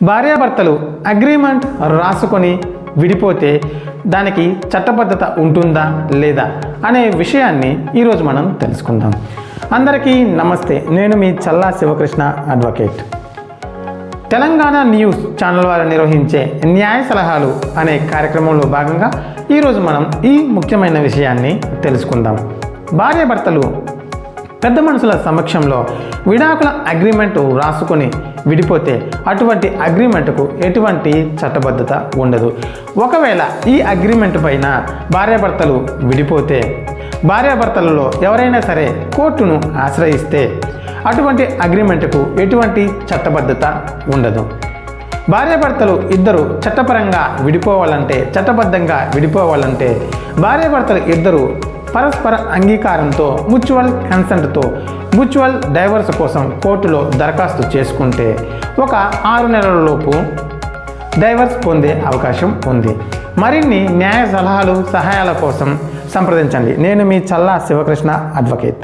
భార్యాభర్తలు అగ్రిమెంట్ రాసుకొని విడిపోతే దానికి చట్టబద్ధత ఉంటుందా లేదా అనే విషయాన్ని ఈరోజు మనం తెలుసుకుందాం. అందరికీ నమస్తే. నేను మీ Challa Sivakrishna advocate. Telangana news channel వారు నిర్వహించే న్యాయ సలహాలు అనే కార్యక్రమంలో భాగంగా ఈరోజు మనం ఈ ముఖ్యమైన విషయాన్ని తెలుసుకుందాం. భార్యాభర్తలు పెద్ద మనుషుల సమక్షంలో విడాకుల అగ్రిమెంట్ రాసుకొని విడిపోతే అటువంటి అగ్రిమెంట్కు ఎటువంటి చట్టబద్ధత ఉండదు. ఒకవేళ ఈ అగ్రిమెంట్ పైన భార్యాభర్తలు విడిపోతే భార్యాభర్తలలో ఎవరైనా సరే కోర్టును ఆశ్రయిస్తే అటువంటి అగ్రిమెంట్కు ఎటువంటి చట్టబద్ధత ఉండదు. భార్యాభర్తలు ఇద్దరు చట్టబద్ధంగా విడిపోవాలంటే భార్యాభర్తలు ఇద్దరు పరస్పర అంగీకారంతో మ్యూచువల్ కన్సెంట్తో మ్యూచువల్ డైవర్స్ కోసం కోర్టులో దరఖాస్తు చేసుకుంటే ఒక 6 నెలలలోపు డైవర్స్ పొందే అవకాశం ఉంది. మరిన్ని న్యాయ సలహాలు సహాయాల కోసం సంప్రదించండి. నేను మీ చల్లా శివకృష్ణ అడ్వకేట్.